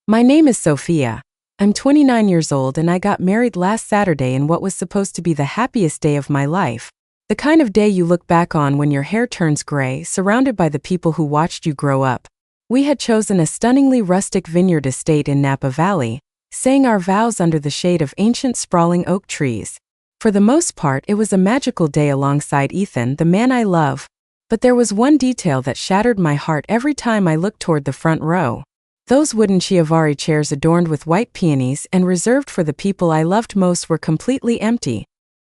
My name is Sophia. I'm 29 years old and I got married last Saturday in what was supposed to be the happiest day of my life. The kind of day you look back on when your hair turns gray, surrounded by the people who watched you grow up. We had chosen a stunningly rustic vineyard estate in Napa Valley, saying our vows under the shade of ancient sprawling oak trees. For the most part, it was a magical day alongside Ethan, the man I love. But there was one detail that shattered my heart every time I looked toward the front row. Those wooden Chiavari chairs adorned with white peonies and reserved for the people I loved most were completely empty.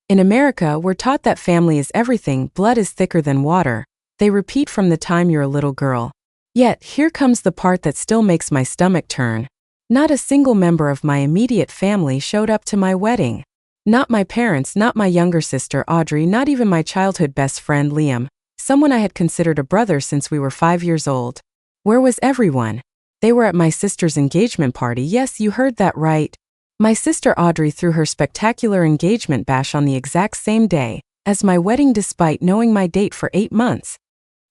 In America, we're taught that family is everything, blood is thicker than water. They repeat from the time you're a little girl. Yet, here comes the part that still makes my stomach turn. Not a single member of my immediate family showed up to my wedding. Not my parents, not my younger sister Audrey, not even my childhood best friend Liam, someone I had considered a brother since we were 5 years old. Where was everyone? They were at my sister's engagement party. Yes, you heard that right. My sister Audrey threw her spectacular engagement bash on the exact same day as my wedding despite knowing my date for 8 months.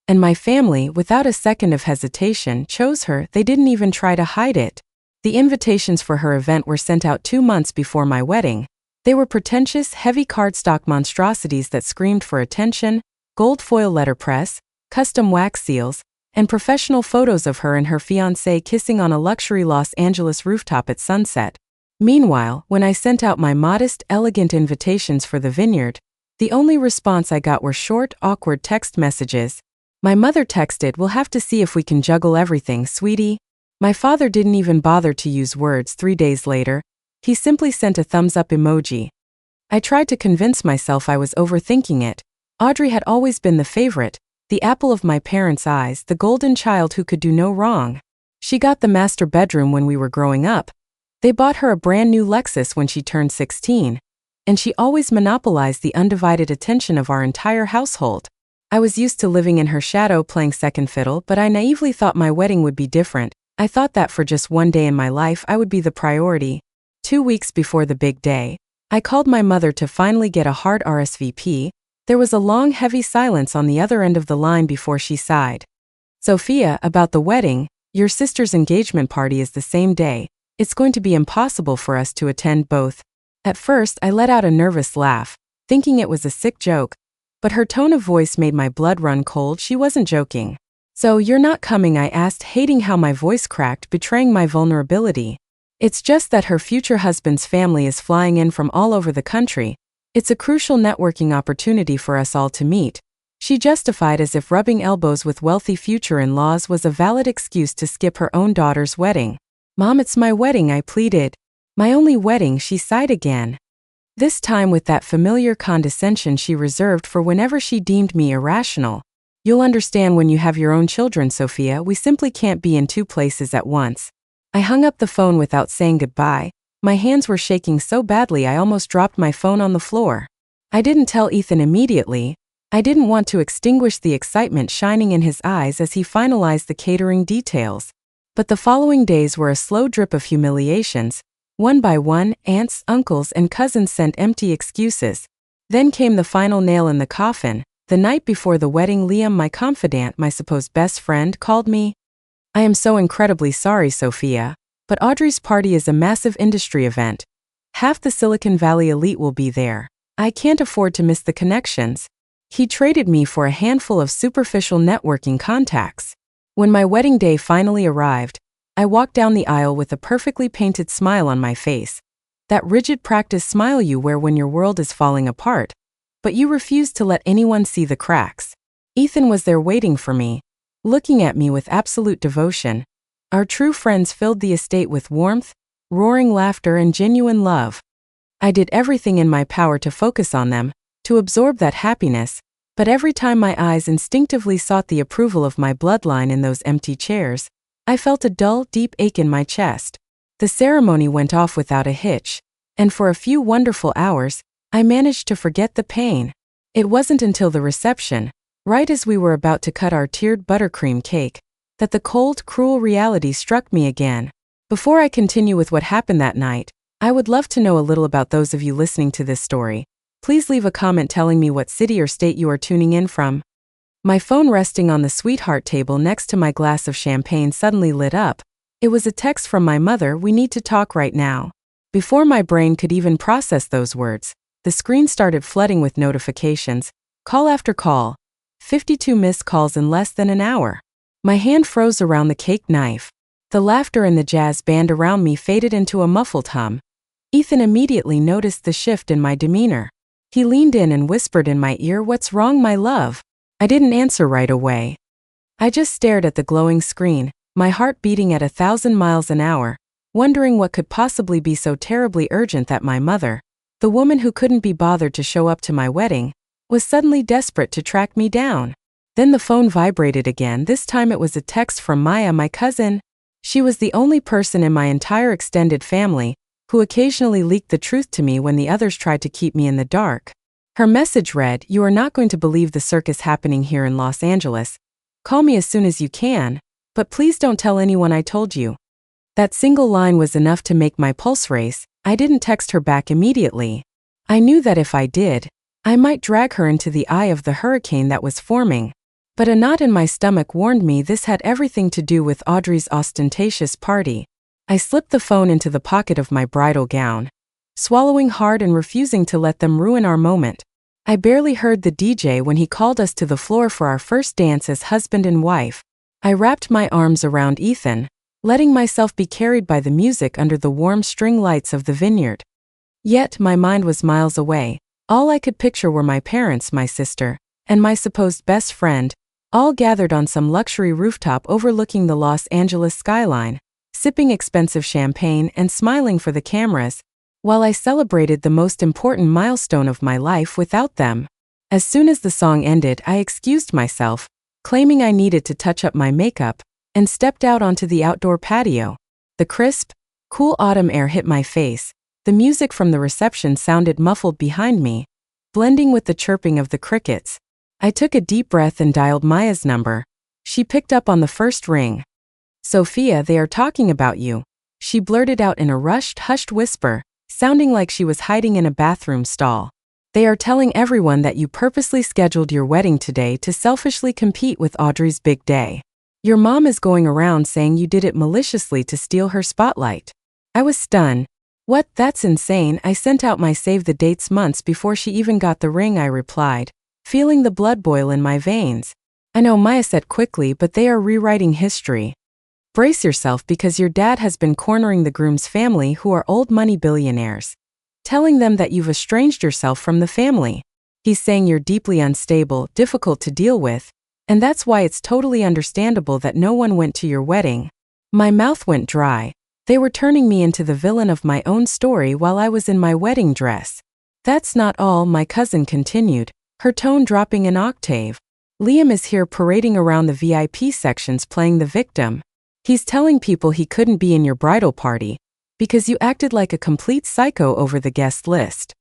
And my family, without a second of hesitation, chose her. They didn't even try to hide it. The invitations for her event were sent out 2 months before my wedding. They were pretentious, heavy cardstock monstrosities that screamed for attention, gold foil letterpress, custom wax seals, and professional photos of her and her fiancé kissing on a luxury Los Angeles rooftop at sunset. Meanwhile, when I sent out my modest, elegant invitations for the vineyard, the only response I got were short, awkward text messages. My mother texted, "We'll have to see if we can juggle everything, sweetie." My father didn't even bother to use words. 3 days later, he simply sent a thumbs-up emoji. I tried to convince myself I was overthinking it. Audrey had always been the favorite, the apple of my parents' eyes, the golden child who could do no wrong. She got the master bedroom when we were growing up. They bought her a brand new Lexus when she turned 16. And she always monopolized the undivided attention of our entire household. I was used to living in her shadow playing second fiddle, but I naively thought my wedding would be different. I thought that for just one day in my life I would be the priority. 2 weeks before the big day, I called my mother to finally get a hard RSVP. There was a long, heavy silence on the other end of the line before she sighed. "Sophia, about the wedding, your sister's engagement party is the same day. It's going to be impossible for us to attend both." At first, I let out a nervous laugh, thinking it was a sick joke, but her tone of voice made my blood run cold. She wasn't joking. "So you're not coming?" I asked, hating how my voice cracked, betraying my vulnerability. "It's just that her future husband's family is flying in from all over the country. It's a crucial networking opportunity for us all to meet," she justified as if rubbing elbows with wealthy future in-laws was a valid excuse to skip her own daughter's wedding. "Mom, it's my wedding," I pleaded. "My only wedding," she sighed again. This time with that familiar condescension she reserved for whenever she deemed me irrational. "You'll understand when you have your own children, Sophia. We simply can't be in 2 places at once." I hung up the phone without saying goodbye. My hands were shaking so badly I almost dropped my phone on the floor. I didn't tell Ethan immediately. I didn't want to extinguish the excitement shining in his eyes as he finalized the catering details. But the following days were a slow drip of humiliations. One by one, aunts, uncles, and cousins sent empty excuses. Then came the final nail in the coffin. The night before the wedding, Liam, my confidant, my supposed best friend, called me. "I am so incredibly sorry, Sophia, but Audrey's party is a massive industry event. Half the Silicon Valley elite will be there. I can't afford to miss the connections." He traded me for a handful of superficial networking contacts. When my wedding day finally arrived, I walked down the aisle with a perfectly painted smile on my face. That rigid practice smile you wear when your world is falling apart, but you refuse to let anyone see the cracks. Ethan was there waiting for me, looking at me with absolute devotion. Our true friends filled the estate with warmth, roaring laughter, and genuine love. I did everything in my power to focus on them, to absorb that happiness, but every time my eyes instinctively sought the approval of my bloodline in those empty chairs, I felt a dull, deep ache in my chest. The ceremony went off without a hitch, and for a few wonderful hours, I managed to forget the pain. It wasn't until the reception, right as we were about to cut our tiered buttercream cake, that the cold, cruel reality struck me again. Before I continue with what happened that night, I would love to know a little about those of you listening to this story. Please leave a comment telling me what city or state you are tuning in from. My phone resting on the sweetheart table next to my glass of champagne suddenly lit up. It was a text from my mother, "We need to talk right now." Before my brain could even process those words, the screen started flooding with notifications, call after call, 52 missed calls in less than an hour. My hand froze around the cake knife. The laughter and the jazz band around me faded into a muffled hum. Ethan immediately noticed the shift in my demeanor. He leaned in and whispered in my ear, "What's wrong, my love?" I didn't answer right away. I just stared at the glowing screen, my heart beating at 1,000 miles an hour, wondering what could possibly be so terribly urgent that my mother, the woman who couldn't be bothered to show up to my wedding, was suddenly desperate to track me down. Then the phone vibrated again. This time it was a text from Maya, my cousin. She was the only person in my entire extended family who occasionally leaked the truth to me when the others tried to keep me in the dark. Her message read, "You are not going to believe the circus happening here in Los Angeles. Call me as soon as you can, but please don't tell anyone I told you." That single line was enough to make my pulse race. I didn't text her back immediately. I knew that if I did, I might drag her into the eye of the hurricane that was forming. But a knot in my stomach warned me this had everything to do with Audrey's ostentatious party. I slipped the phone into the pocket of my bridal gown, swallowing hard and refusing to let them ruin our moment. I barely heard the DJ when he called us to the floor for our first dance as husband and wife. I wrapped my arms around Ethan, letting myself be carried by the music under the warm string lights of the vineyard. Yet my mind was miles away. All I could picture were my parents, my sister, and my supposed best friend, all gathered on some luxury rooftop overlooking the Los Angeles skyline, sipping expensive champagne and smiling for the cameras, while I celebrated the most important milestone of my life without them. As soon as the song ended, I excused myself, claiming I needed to touch up my makeup, and stepped out onto the outdoor patio. The crisp, cool autumn air hit my face. The music from the reception sounded muffled behind me, blending with the chirping of the crickets. I took a deep breath and dialed Maya's number. She picked up on the first ring. "Sophia, they are talking about you," she blurted out in a rushed, hushed whisper, sounding like she was hiding in a bathroom stall. "They are telling everyone that you purposely scheduled your wedding today to selfishly compete with Audrey's big day. Your mom is going around saying you did it maliciously to steal her spotlight." I was stunned. "What? That's insane." I sent out my save the dates months before she even got the ring, I replied, feeling the blood boil in my veins. "I know," Maya said quickly, "but they are rewriting history. Brace yourself because your dad has been cornering the groom's family, who are old money billionaires, telling them that you've estranged yourself from the family. He's saying you're deeply unstable, difficult to deal with, and that's why it's totally understandable that no one went to your wedding." My mouth went dry. They were turning me into the villain of my own story while I was in my wedding dress. "That's not all," my cousin continued, her tone dropping an octave. "Liam is here parading around the VIP sections playing the victim. He's telling people he couldn't be in your bridal party because you acted like a complete psycho over the guest list.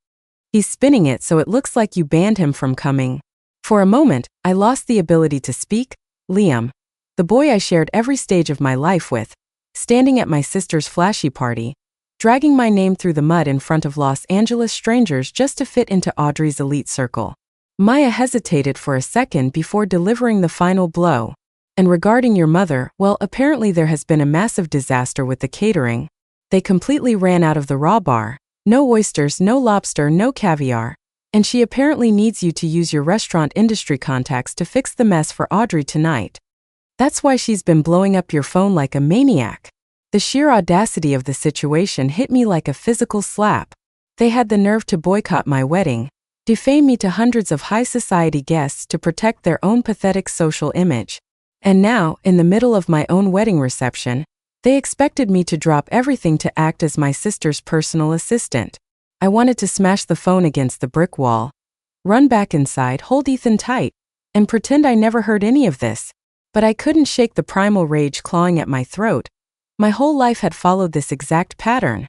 He's spinning it so it looks like you banned him from coming." For a moment, I lost the ability to speak. Liam, the boy I shared every stage of my life with, standing at my sister's flashy party, dragging my name through the mud in front of Los Angeles strangers just to fit into Audrey's elite circle. Maya hesitated for a second before delivering the final blow. "And regarding your mother, well, apparently there has been a massive disaster with the catering. They completely ran out of the raw bar. No oysters, no lobster, no caviar. And she apparently needs you to use your restaurant industry contacts to fix the mess for Audrey tonight. That's why she's been blowing up your phone like a maniac." The sheer audacity of the situation hit me like a physical slap. They had the nerve to boycott my wedding, defame me to hundreds of high society guests to protect their own pathetic social image. And now, in the middle of my own wedding reception, they expected me to drop everything to act as my sister's personal assistant. I wanted to smash the phone against the brick wall, run back inside, hold Ethan tight, and pretend I never heard any of this. But I couldn't shake the primal rage clawing at my throat. My whole life had followed this exact pattern.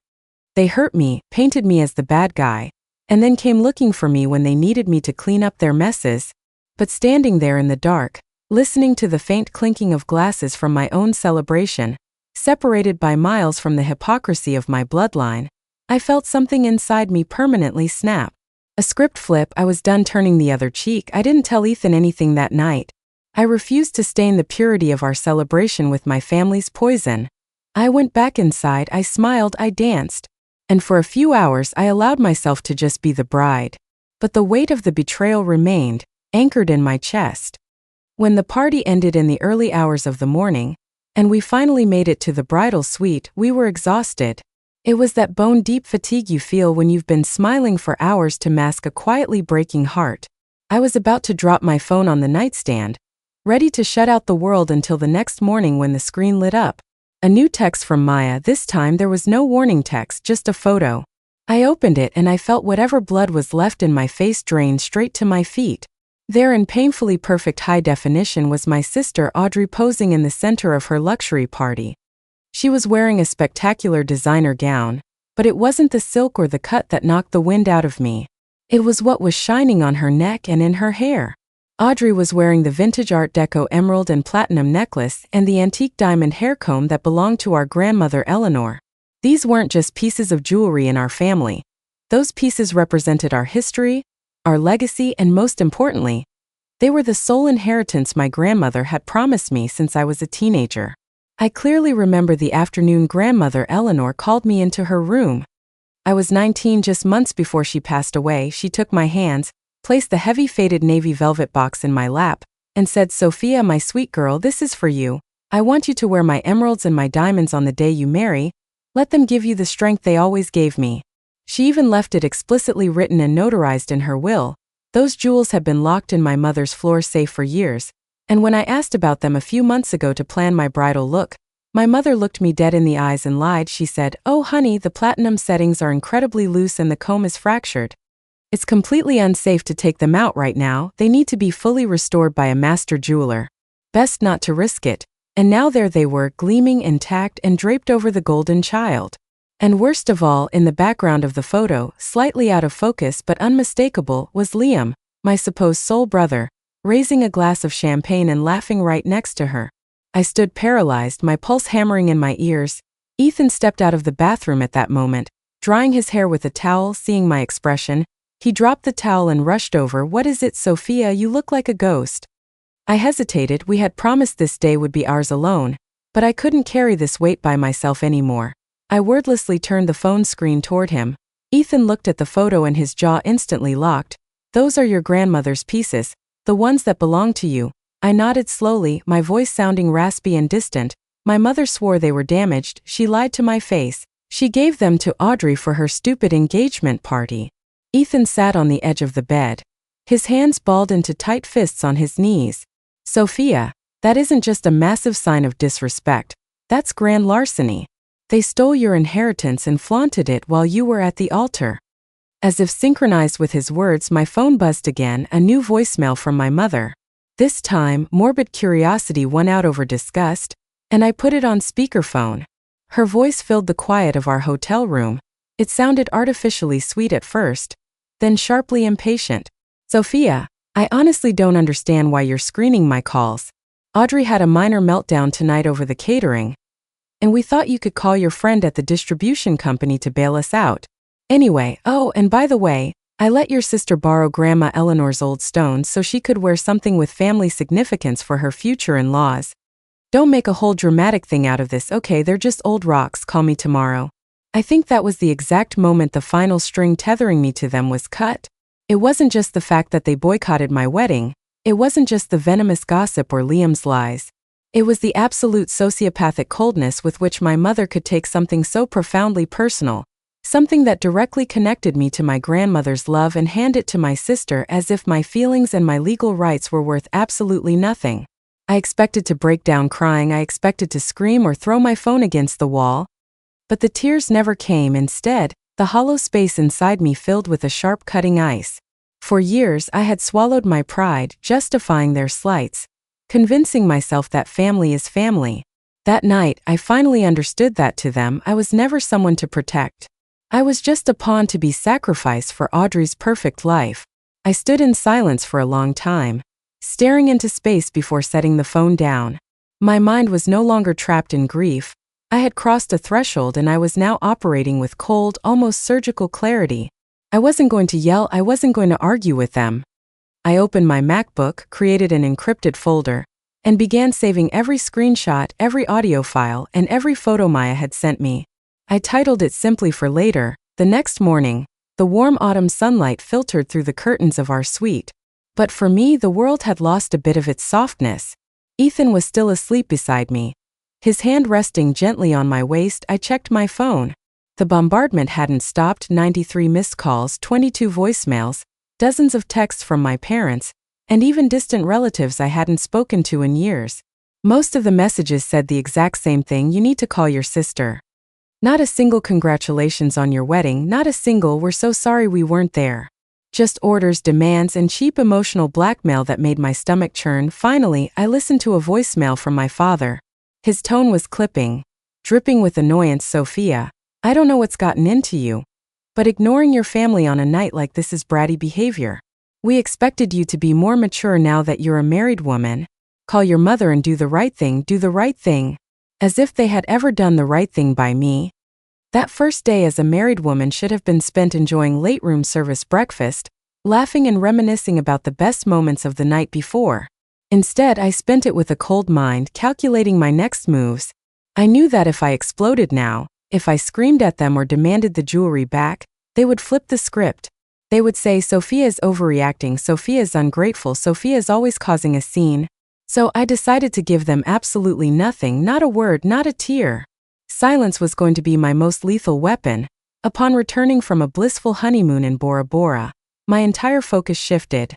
They hurt me, painted me as the bad guy, and then came looking for me when they needed me to clean up their messes. But standing there in the dark, listening to the faint clinking of glasses from my own celebration, separated by miles from the hypocrisy of my bloodline, I felt something inside me permanently snap. A script flip. I was done turning the other cheek. I didn't tell Ethan anything that night. I refused to stain the purity of our celebration with my family's poison. I went back inside, I smiled, I danced. And for a few hours I allowed myself to just be the bride. But the weight of the betrayal remained, anchored in my chest. When the party ended in the early hours of the morning, and we finally made it to the bridal suite, we were exhausted. It was that bone-deep fatigue you feel when you've been smiling for hours to mask a quietly breaking heart. I was about to drop my phone on the nightstand, ready to shut out the world until the next morning when the screen lit up. A new text from Maya. This time there was no warning text, just a photo. I opened it and I felt whatever blood was left in my face drain straight to my feet. There in painfully perfect high definition was my sister Audrey posing in the center of her luxury party. She was wearing a spectacular designer gown, but it wasn't the silk or the cut that knocked the wind out of me. It was what was shining on her neck and in her hair. Audrey was wearing the vintage Art Deco emerald and platinum necklace and the antique diamond hair comb that belonged to our grandmother Eleanor. These weren't just pieces of jewelry in our family. Those pieces represented our history, our legacy, and most importantly, they were the sole inheritance my grandmother had promised me since I was a teenager. I clearly remember the afternoon grandmother Eleanor called me into her room. I was 19, just months before she passed away. She took my hands, placed the heavy faded navy velvet box in my lap, and said, "Sophia, my sweet girl, this is for you. I want you to wear my emeralds and my diamonds on the day you marry. Let them give you the strength they always gave me." She even left it explicitly written and notarized in her will. Those jewels had been locked in my mother's floor safe for years, and when I asked about them a few months ago to plan my bridal look, my mother looked me dead in the eyes and lied. She said, "Oh honey, the platinum settings are incredibly loose and the comb is fractured. It's completely unsafe to take them out right now. They need to be fully restored by a master jeweler. Best not to risk it." And now there they were, gleaming intact and draped over the golden child. And worst of all, in the background of the photo, slightly out of focus but unmistakable, was Liam, my supposed soul brother, raising a glass of champagne and laughing right next to her. I stood paralyzed, my pulse hammering in my ears. Ethan stepped out of the bathroom at that moment, drying his hair with a towel. Seeing my expression, he dropped the towel and rushed over. "What is it, Sophia? You look like a ghost." I hesitated. We had promised this day would be ours alone, but I couldn't carry this weight by myself anymore. I wordlessly turned the phone screen toward him. Ethan looked at the photo and his jaw instantly locked. "Those are your grandmother's pieces, the ones that belong to you." I nodded slowly, my voice sounding raspy and distant. "My mother swore they were damaged. She lied to my face. She gave them to Audrey for her stupid engagement party." Ethan sat on the edge of the bed, his hands balled into tight fists on his knees. "Sophia, that isn't just a massive sign of disrespect. That's grand larceny. They stole your inheritance and flaunted it while you were at the altar." As if synchronized with his words, my phone buzzed again, a new voicemail from my mother. This time, morbid curiosity won out over disgust, and I put it on speakerphone. Her voice filled the quiet of our hotel room. It sounded artificially sweet at first, then sharply impatient. "Sophia, I honestly don't understand why you're screening my calls. Audrey had a minor meltdown tonight over the catering, and we thought you could call your friend at the distribution company to bail us out. Anyway, oh, and by the way, I let your sister borrow Grandma Eleanor's old stones so she could wear something with family significance for her future in-laws. Don't make a whole dramatic thing out of this, okay? They're just old rocks. Call me tomorrow." I think that was the exact moment the final string tethering me to them was cut. It wasn't just the fact that they boycotted my wedding. It wasn't just the venomous gossip or Liam's lies. It was the absolute sociopathic coldness with which my mother could take something so profoundly personal, something that directly connected me to my grandmother's love, and hand it to my sister as if my feelings and my legal rights were worth absolutely nothing. I expected to break down crying. I expected to scream or throw my phone against the wall. But the tears never came. Instead, the hollow space inside me filled with a sharp cutting ice. For years I had swallowed my pride, justifying their slights, convincing myself that family is family. That night, I finally understood that to them, I was never someone to protect. I was just a pawn to be sacrificed for Audrey's perfect life. I stood in silence for a long time, staring into space before setting the phone down. My mind was no longer trapped in grief. I had crossed a threshold and I was now operating with cold, almost surgical clarity. I wasn't going to yell, I wasn't going to argue with them. I opened my MacBook, created an encrypted folder, and began saving every screenshot, every audio file, and every photo Maya had sent me. I titled it simply for later. The next morning, the warm autumn sunlight filtered through the curtains of our suite. But for me, the world had lost a bit of its softness. Ethan was still asleep beside me. His hand resting gently on my waist, I checked my phone. The bombardment hadn't stopped. 93 missed calls, 22 voicemails, dozens of texts from my parents, and even distant relatives I hadn't spoken to in years. Most of the messages said the exact same thing: you need to call your sister. Not a single congratulations on your wedding, not a single we're so sorry we weren't there. Just orders, demands, and cheap emotional blackmail that made my stomach churn. Finally, I listened to a voicemail from my father. His tone was clipping, dripping with annoyance. Sophia, I don't know what's gotten into you, but ignoring your family on a night like this is bratty behavior. We expected you to be more mature now that you're a married woman. Call your mother and do the right thing, do the right thing. As if they had ever done the right thing by me. That first day as a married woman should have been spent enjoying late room service breakfast, laughing and reminiscing about the best moments of the night before. Instead, I spent it with a cold mind, calculating my next moves. I knew that if I exploded now, if I screamed at them or demanded the jewelry back, they would flip the script. They would say Sophia is overreacting, Sophia is ungrateful, Sophia is always causing a scene. So I decided to give them absolutely nothing, not a word, not a tear. Silence was going to be my most lethal weapon. Upon returning from a blissful honeymoon in Bora Bora, my entire focus shifted.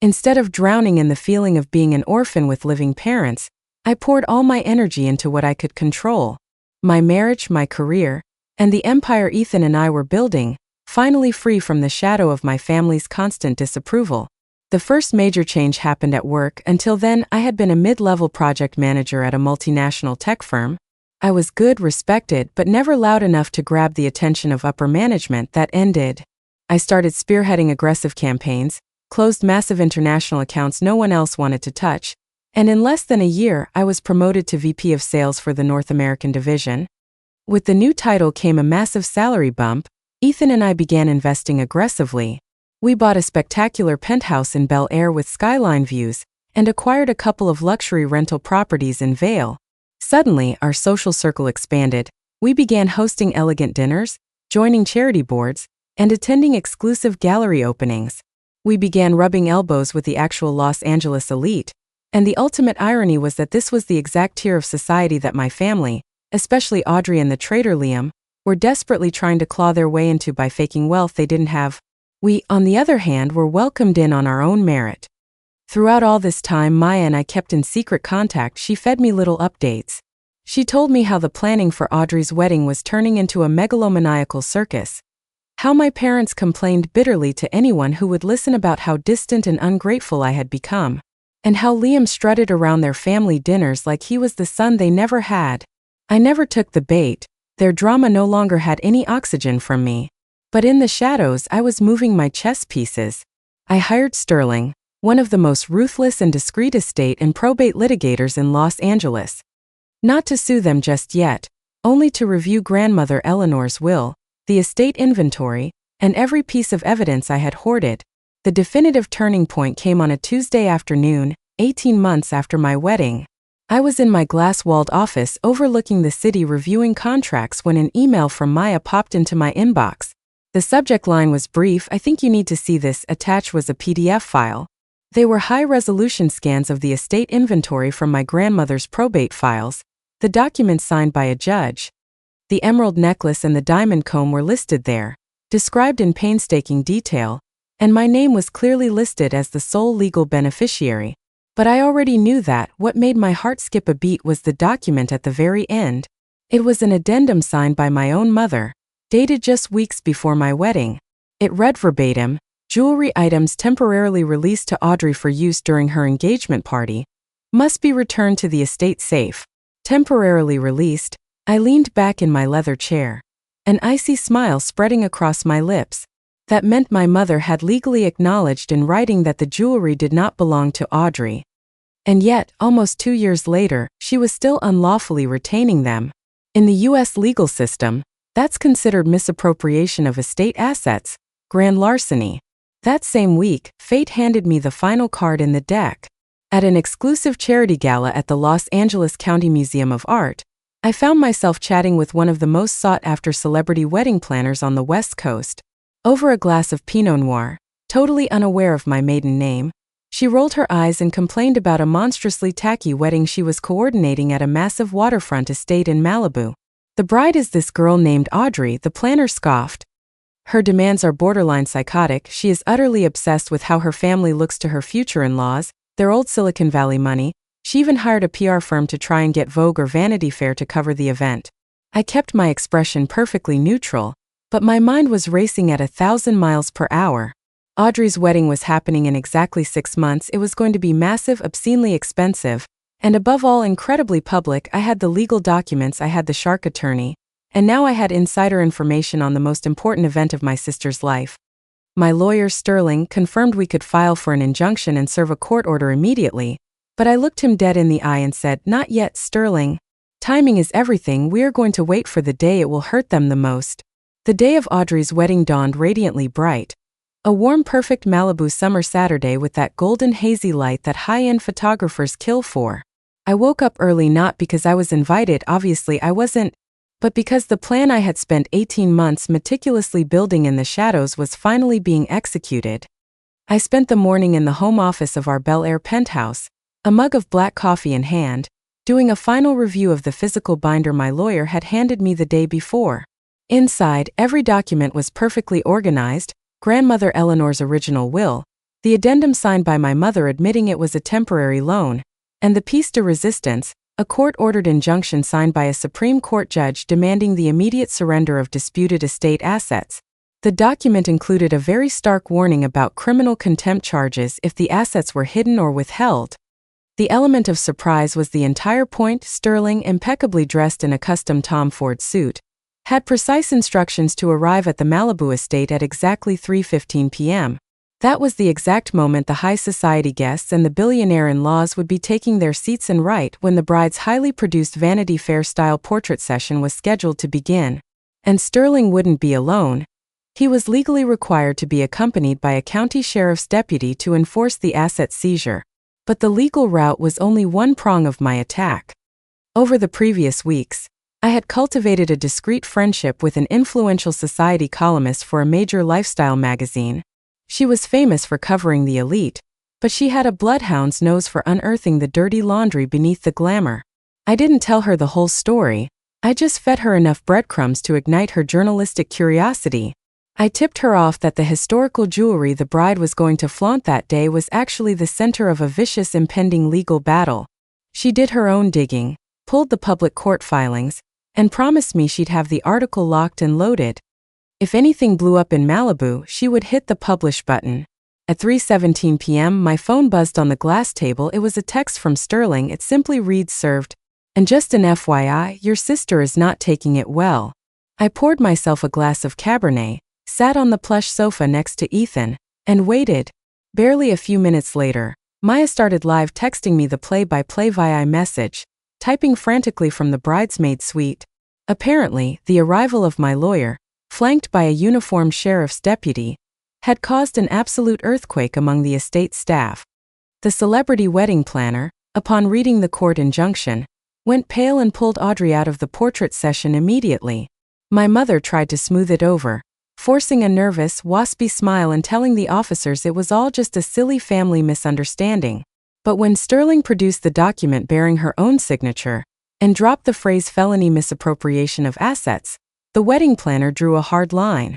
Instead of drowning in the feeling of being an orphan with living parents, I poured all my energy into what I could control. My marriage, my career, and the empire Ethan and I were building, finally free from the shadow of my family's constant disapproval. The first major change happened at work. Until then, I had been a mid-level project manager at a multinational tech firm. I was good, respected, but never loud enough to grab the attention of upper management. That ended. I started spearheading aggressive campaigns, closed massive international accounts no one else wanted to touch, and in less than a year, I was promoted to VP of Sales for the North American division. With the new title came a massive salary bump. Ethan and I began investing aggressively. We bought a spectacular penthouse in Bel Air with skyline views, and acquired a couple of luxury rental properties in Vail. Suddenly, our social circle expanded. We began hosting elegant dinners, joining charity boards, and attending exclusive gallery openings. We began rubbing elbows with the actual Los Angeles elite, and the ultimate irony was that this was the exact tier of society that my family, especially Audrey and the traitor Liam, were desperately trying to claw their way into by faking wealth they didn't have. We, on the other hand, were welcomed in on our own merit. Throughout all this time, Maya and I kept in secret contact. She fed me little updates. She told me how the planning for Audrey's wedding was turning into a megalomaniacal circus. How my parents complained bitterly to anyone who would listen about how distant and ungrateful I had become. And how Liam strutted around their family dinners like he was the son they never had. I never took the bait. Their drama no longer had any oxygen from me. But in the shadows, I was moving my chess pieces. I hired Sterling, one of the most ruthless and discreet estate and probate litigators in Los Angeles. Not to sue them just yet, only to review grandmother Eleanor's will, the estate inventory, and every piece of evidence I had hoarded. The definitive turning point came on a Tuesday afternoon, 18 months after my wedding. I was in my glass-walled office overlooking the city reviewing contracts when an email from Maya popped into my inbox. The subject line was brief: I think you need to see this. Attached was a PDF file. They were high-resolution scans of the estate inventory from my grandmother's probate files, the documents signed by a judge. The emerald necklace and the diamond comb were listed there, described in painstaking detail, and my name was clearly listed as the sole legal beneficiary. But I already knew that. What made my heart skip a beat was the document at the very end. It was an addendum signed by my own mother, dated just weeks before my wedding. It read verbatim: jewelry items temporarily released to Audrey for use during her engagement party must be returned to the estate safe. Temporarily released. I leaned back in my leather chair, an icy smile spreading across my lips. That meant my mother had legally acknowledged in writing that the jewelry did not belong to Audrey. And yet, almost 2 years later, she was still unlawfully retaining them. In the U.S. legal system, that's considered misappropriation of estate assets, grand larceny. That same week, fate handed me the final card in the deck. At an exclusive charity gala at the Los Angeles County Museum of Art, I found myself chatting with one of the most sought-after celebrity wedding planners on the West Coast. Over a glass of Pinot Noir, totally unaware of my maiden name, she rolled her eyes and complained about a monstrously tacky wedding she was coordinating at a massive waterfront estate in Malibu. The bride is this girl named Audrey, the planner scoffed. Her demands are borderline psychotic. She is utterly obsessed with how her family looks to her future in-laws, their old Silicon Valley money. She even hired a PR firm to try and get Vogue or Vanity Fair to cover the event. I kept my expression perfectly neutral, but my mind was racing at 1,000 miles per hour. Audrey's wedding was happening in exactly 6 months. It was going to be massive, obscenely expensive, and above all incredibly public. I had the legal documents, I had the shark attorney, and now I had insider information on the most important event of my sister's life. My lawyer, Sterling, confirmed we could file for an injunction and serve a court order immediately, but I looked him dead in the eye and said, "Not yet, Sterling. Timing is everything. We are going to wait for the day it will hurt them the most." The day of Audrey's wedding dawned radiantly bright. A warm, perfect Malibu summer Saturday with that golden hazy light that high-end photographers kill for. I woke up early not because I was invited, obviously I wasn't, but because the plan I had spent 18 months meticulously building in the shadows was finally being executed. I spent the morning in the home office of our Bel Air penthouse, a mug of black coffee in hand, doing a final review of the physical binder my lawyer had handed me the day before. Inside, every document was perfectly organized: grandmother Eleanor's original will, the addendum signed by my mother admitting it was a temporary loan, and the piece de resistance, a court-ordered injunction signed by a Supreme Court judge demanding the immediate surrender of disputed estate assets. The document included a very stark warning about criminal contempt charges if the assets were hidden or withheld. The element of surprise was the entire point. Sterling, impeccably dressed in a custom Tom Ford suit, had precise instructions to arrive at the Malibu estate at exactly 3:15 p.m. That was the exact moment the high society guests and the billionaire in-laws would be taking their seats, and right when the bride's highly produced Vanity Fair-style portrait session was scheduled to begin. And Sterling wouldn't be alone. He was legally required to be accompanied by a county sheriff's deputy to enforce the asset seizure. But the legal route was only one prong of my attack. Over the previous weeks, I had cultivated a discreet friendship with an influential society columnist for a major lifestyle magazine. She was famous for covering the elite, but she had a bloodhound's nose for unearthing the dirty laundry beneath the glamour. I didn't tell her the whole story. I just fed her enough breadcrumbs to ignite her journalistic curiosity. I tipped her off that the historical jewelry the bride was going to flaunt that day was actually the center of a vicious impending legal battle. She did her own digging, pulled the public court filings, and promised me she'd have the article locked and loaded. If anything blew up in Malibu, she would hit the publish button. At 3:17 p.m., my phone buzzed on the glass table. It was a text from Sterling. It simply reads, "Served. And just an FYI, your sister is not taking it well." I poured myself a glass of Cabernet, sat on the plush sofa next to Ethan, and waited. Barely a few minutes later, Maya started live texting me the play-by-play via iMessage, typing frantically from the bridesmaid suite. Apparently, the arrival of my lawyer, flanked by a uniformed sheriff's deputy, had caused an absolute earthquake among the estate staff. The celebrity wedding planner, upon reading the court injunction, went pale and pulled Audrey out of the portrait session immediately. My mother tried to smooth it over, forcing a nervous, waspy smile and telling the officers it was all just a silly family misunderstanding. But when Sterling produced the document bearing her own signature, and dropped the phrase felony misappropriation of assets, the wedding planner drew a hard line.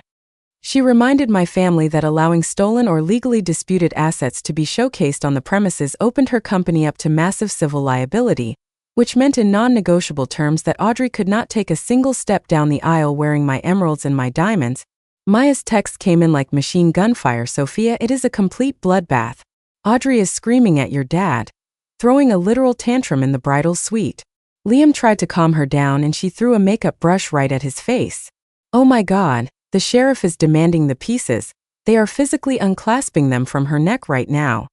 She reminded my family that allowing stolen or legally disputed assets to be showcased on the premises opened her company up to massive civil liability, which meant in non-negotiable terms that Audrey could not take a single step down the aisle wearing my emeralds and my diamonds. Maya's text came in like machine gunfire. "Sophia, it is a complete bloodbath. Audrey is screaming at your dad, throwing a literal tantrum in the bridal suite. Liam tried to calm her down and she threw a makeup brush right at his face. Oh my God, the sheriff is demanding the pieces. They are physically unclasping them from her neck right now."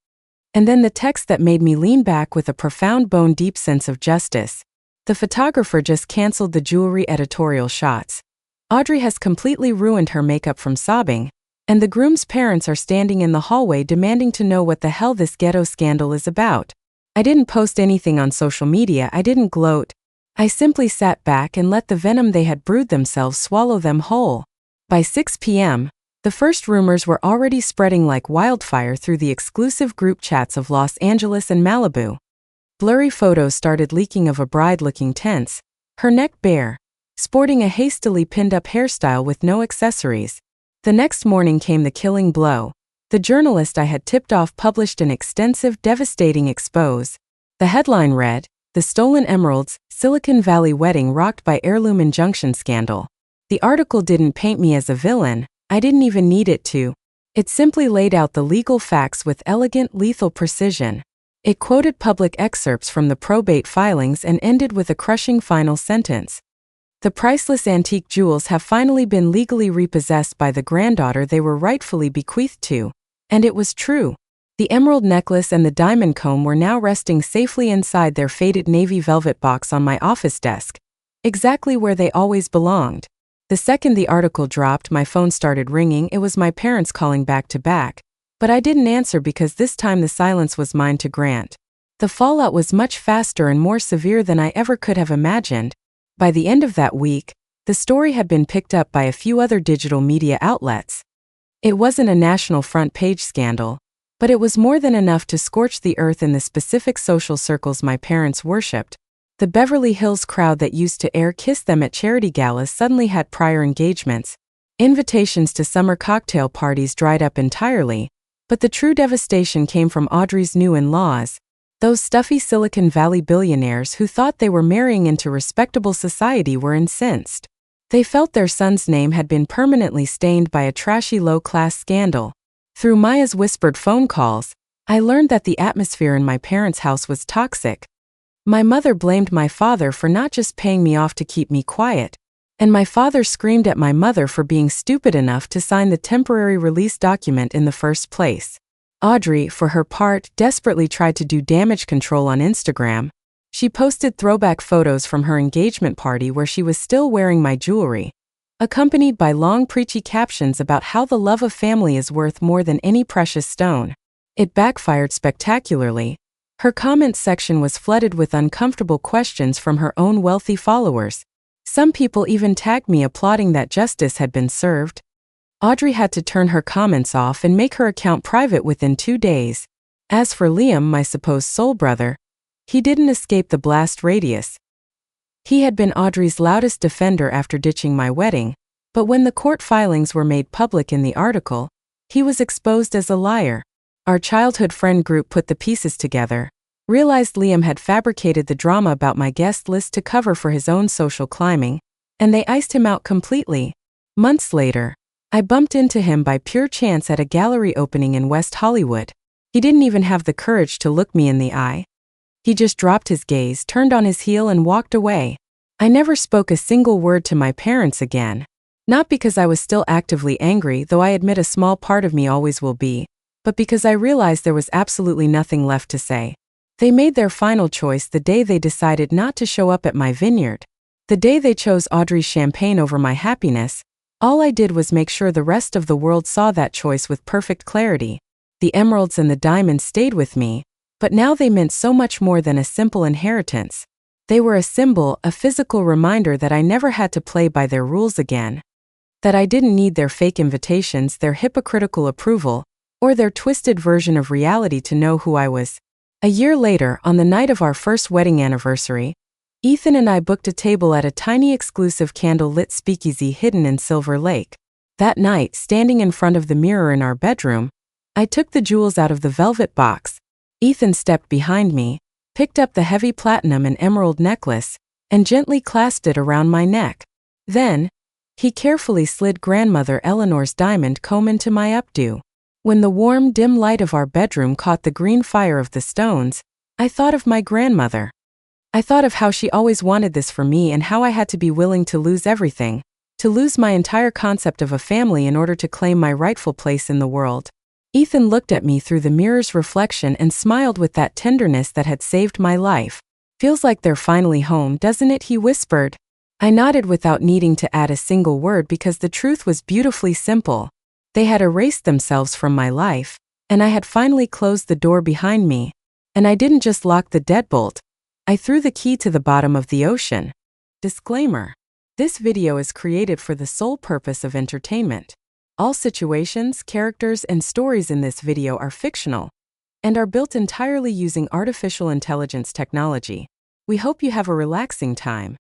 And then the text that made me lean back with a profound bone-deep sense of justice. The photographer just canceled the jewelry editorial shots. Audrey has completely ruined her makeup from sobbing, and the groom's parents are standing in the hallway demanding to know what the hell this ghetto scandal is about. I didn't post anything on social media, I didn't gloat. I simply sat back and let the venom they had brewed themselves swallow them whole. By 6 p.m., the first rumors were already spreading like wildfire through the exclusive group chats of Los Angeles and Malibu. Blurry photos started leaking of a bride looking tense, her neck bare, sporting a hastily pinned-up hairstyle with no accessories. The next morning came the killing blow. The journalist I had tipped off published an extensive, devastating expose. The headline read, "The Stolen Emeralds, Silicon Valley Wedding Rocked by Heirloom Injunction Scandal." The article didn't paint me as a villain, I didn't even need it to. It simply laid out the legal facts with elegant, lethal precision. It quoted public excerpts from the probate filings and ended with a crushing final sentence. The priceless antique jewels have finally been legally repossessed by the granddaughter they were rightfully bequeathed to. And it was true. The emerald necklace and the diamond comb were now resting safely inside their faded navy velvet box on my office desk, exactly where they always belonged. The second the article dropped, my phone started ringing. It was my parents calling back to back, but I didn't answer because this time the silence was mine to grant. The fallout was much faster and more severe than I ever could have imagined. By the end of that week, the story had been picked up by a few other digital media outlets. It wasn't a national front-page scandal, but it was more than enough to scorch the earth in the specific social circles my parents worshipped. The Beverly Hills crowd that used to kiss them at charity galas suddenly had prior engagements. Invitations to summer cocktail parties dried up entirely, but the true devastation came from Audrey's new in-laws. Those stuffy Silicon Valley billionaires who thought they were marrying into respectable society were incensed. They felt their son's name had been permanently stained by a trashy low-class scandal. Through Maya's whispered phone calls, I learned that the atmosphere in my parents' house was toxic. My mother blamed my father for not just paying me off to keep me quiet, and my father screamed at my mother for being stupid enough to sign the temporary release document in the first place. Audrey, for her part, desperately tried to do damage control on Instagram. She posted throwback photos from her engagement party where she was still wearing my jewelry, accompanied by long preachy captions about how the love of family is worth more than any precious stone. It backfired spectacularly. Her comments section was flooded with uncomfortable questions from her own wealthy followers. Some people even tagged me applauding that justice had been served. Audrey had to turn her comments off and make her account private within 2 days. As for Liam, my supposed soul brother, he didn't escape the blast radius. He had been Audrey's loudest defender after ditching my wedding, but when the court filings were made public in the article, he was exposed as a liar. Our childhood friend group put the pieces together, realized Liam had fabricated the drama about my guest list to cover for his own social climbing, and they iced him out completely. Months later, I bumped into him by pure chance at a gallery opening in West Hollywood. He didn't even have the courage to look me in the eye. He just dropped his gaze, turned on his heel and walked away. I never spoke a single word to my parents again. Not because I was still actively angry, though I admit a small part of me always will be, but because I realized there was absolutely nothing left to say. They made their final choice the day they decided not to show up at my vineyard. The day they chose Audrey's champagne over my happiness. All I did was make sure the rest of the world saw that choice with perfect clarity. The emeralds and the diamonds stayed with me, but now they meant so much more than a simple inheritance. They were a symbol, a physical reminder that I never had to play by their rules again. That I didn't need their fake invitations, their hypocritical approval, or their twisted version of reality to know who I was. A year later, on the night of our first wedding anniversary, Ethan and I booked a table at a tiny exclusive candle-lit speakeasy hidden in Silver Lake. That night, standing in front of the mirror in our bedroom, I took the jewels out of the velvet box. Ethan stepped behind me, picked up the heavy platinum and emerald necklace, and gently clasped it around my neck. Then, he carefully slid grandmother Eleanor's diamond comb into my updo. When the warm, dim light of our bedroom caught the green fire of the stones, I thought of my grandmother. I thought of how she always wanted this for me and how I had to be willing to lose everything, to lose my entire concept of a family in order to claim my rightful place in the world. Ethan looked at me through the mirror's reflection and smiled with that tenderness that had saved my life. "Feels like they're finally home, doesn't it?" he whispered. I nodded without needing to add a single word because the truth was beautifully simple. They had erased themselves from my life, and I had finally closed the door behind me. And I didn't just lock the deadbolt, I threw the key to the bottom of the ocean. Disclaimer: this video is created for the sole purpose of entertainment. All situations, characters, and stories in this video are fictional and are built entirely using artificial intelligence technology. We hope you have a relaxing time.